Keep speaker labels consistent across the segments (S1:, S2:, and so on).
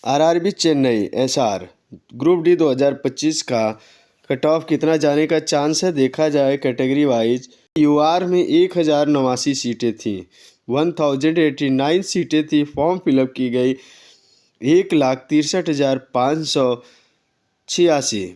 S1: RRB Chennai SR group D 2025 का cut off कितना जाने का चांस है देखा जाए कैटेगरी वाइज। यूआर में 1089 सीटें थी, 1089 सीटें थी, फॉर्म फिलअप की गई 1,63,586,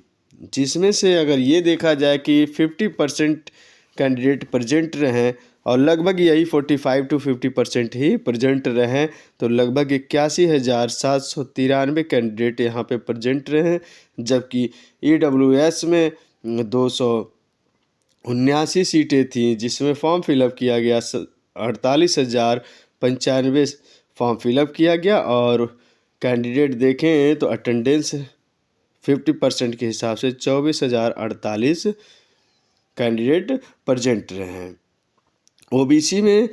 S1: जिसमें से अगर ये देखा जाए कि 50% कैंडिडेट प्रेजेंट रहें और लगभग यही 45 to 50% ही प्रेजेंट रहें, तो लगभग 81,793 कैंडिडेट यहाँ पे प्रेजेंट रहे। जबकि EWS में 279 सीटें थी, जिसमें फॉर्म फिलअप किया गया 48,095 फॉर्म फिलअप किया गया और कैंडिडेट देखें तो अटेंडेंस 50% के हिसाब से 24,048 कैंडिडेट प्रेजेंट रहे हैं। ओबीसी में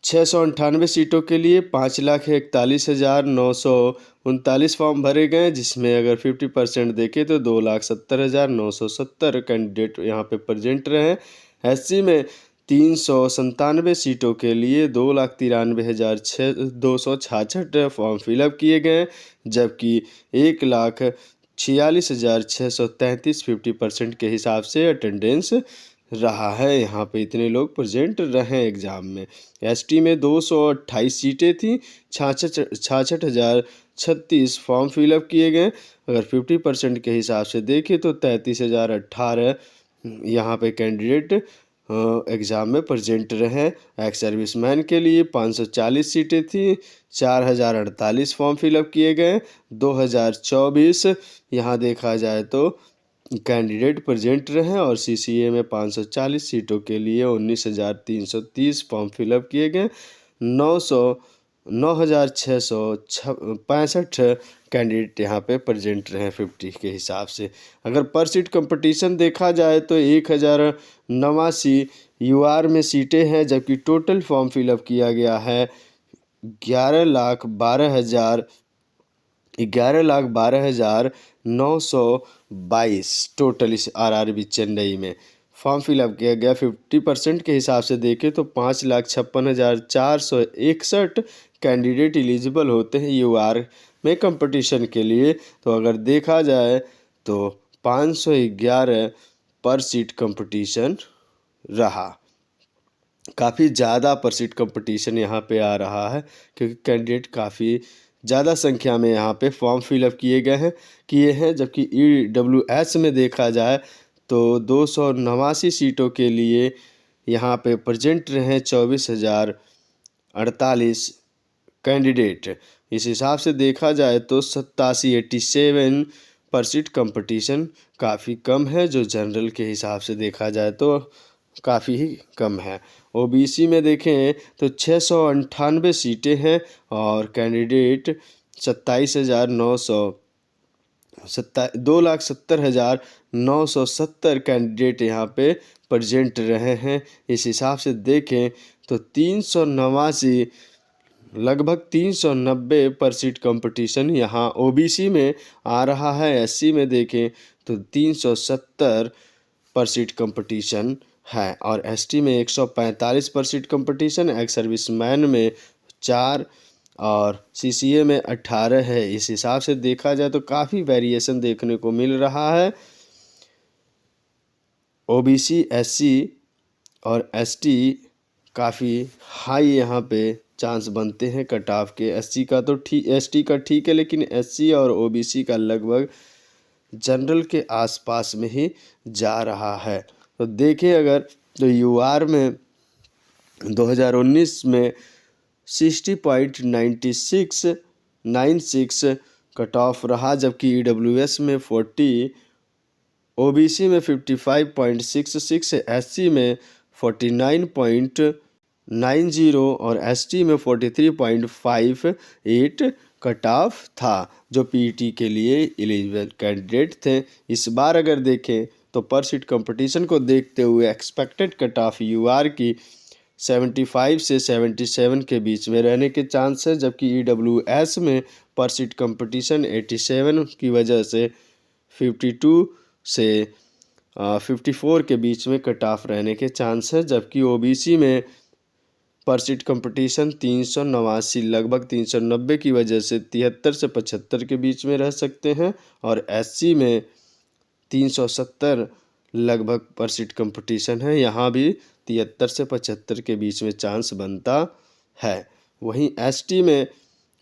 S1: 698 सीटों के लिए 5,41,939 फॉर्म भरे गए, जिसमें अगर 50% देखें तो 2,70,970 कैंडिडेट यहाँ पे प्रेजेंट रहे। एससी में 397 सीटों के लिए 2,93,266 फॉर्म फिलअप किए गए, जबकि 1,46,633 50% के हिसाब से अटेंडेंस रहा है। यहाँ पे इतने लोग प्रेजेंट रहे एग्ज़ाम में। एसटी में 228 सीटें थी, 66,036 फॉर्म फिलअप किए गए। अगर 50% के हिसाब से देखें तो 33,018 यहाँ पे कैंडिडेट एग्ज़ाम में प्रेजेंट रहे। एक्स सर्विसमैन के लिए 540 सीटें थी, 4,048 फॉर्म फिलअप किए गए। 2024 यहाँ देखा जाए तो कैंडिडेट प्रेजेंट रहे और सीसीए में 540 सीटों के लिए 19,330 फॉर्म फिलअप किए गए। 9,665 कैंडिडेट यहाँ पे प्रेजेंट रहे 50 के हिसाब से। अगर पर सीट कंपटीशन देखा जाए तो 1,089 यूआर में सीटें हैं, जबकि टोटल फॉर्म फिलअप किया गया है 11,12,922 टोटल इस आरआरबी चेन्नई में फॉर्म फिलअप किया गया। 50% के हिसाब से देखें तो 5,56,461 कैंडिडेट एलिजिबल होते हैं यूआर में कंपटीशन के लिए। तो अगर देखा जाए तो 511 पर सीट कंपटीशन रहा। काफ़ी ज़्यादा पर सीट कंपटीशन यहाँ पे आ रहा है, क्योंकि कैंडिडेट काफ़ी ज़्यादा संख्या में यहाँ पे फॉर्म फिलअप किए हैं। जबकि EWS में देखा जाए तो 289 सीटों के लिए यहाँ पे प्रेजेंट रहे 24,048 कैंडिडेट। इस हिसाब से देखा जाए तो 87% कंपटीशन काफ़ी कम है, जो जनरल के हिसाब से देखा जाए तो काफ़ी ही कम है। ओबीसी में देखें तो 698 सीटें हैं और कैंडिडेट 2,70,970 कैंडिडेट यहाँ पे प्रेजेंट रहे हैं। इस हिसाब से देखें तो 389 लगभग 390 पर सीट कंपटीशन यहाँ ओबीसी में आ रहा है। एससी में देखें तो 370 पर सीट कंपटीशन है और एसटी में 145 पर सीट कंपटीशन, एक्स सर्विसमैन में 4 और सीसीए में 18 है। इस हिसाब से देखा जाए तो काफ़ी वेरिएशन देखने को मिल रहा है। ओबीसी, एससी और एसटी काफ़ी हाई यहाँ पे चांस बनते हैं कट ऑफ के। एससी का तो एसटी का ठीक है, लेकिन एससी और ओबीसी का लगभग जनरल के आसपास में ही जा रहा है। तो देखें अगर तो यूआर में 2019 में 60.96 कट ऑफ रहा, जबकि EWS में 40, ओबीसी में 55.66, एससी में 49.90 और एसटी में 43.58 कट ऑफ था, जो पीईटी के लिए एलिजिबल कैंडिडेट थे। इस बार अगर देखें तो पर सीट कंपटीशन को देखते हुए एक्सपेक्टेड कट ऑफ यूआर की 75 से 77 के बीच में रहने के चांस है, जबकि EWS में पर सीट कंपटीशन 87 की वजह से 52 से 54 के बीच में कट ऑफ रहने के चांस है, जबकि ओबीसी में पर सीट कंपटीशन 389 लगभग 390 की वजह से 73 से 75 के बीच में रह सकते हैं। और एससी में 370 लगभग पर सीट कंपटीशन है, यहाँ भी 73 से 75 के बीच में चांस बनता है। वहीं एसटी में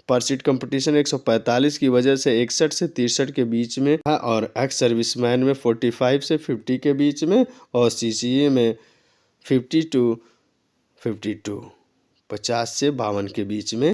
S1: पर सीट कंपटीशन 145 की वजह से 61 से 63 के बीच में है। और एक्स सर्विसमैन में 45 से 50 के बीच में, और सीसीए में 52 50 से 52 के बीच में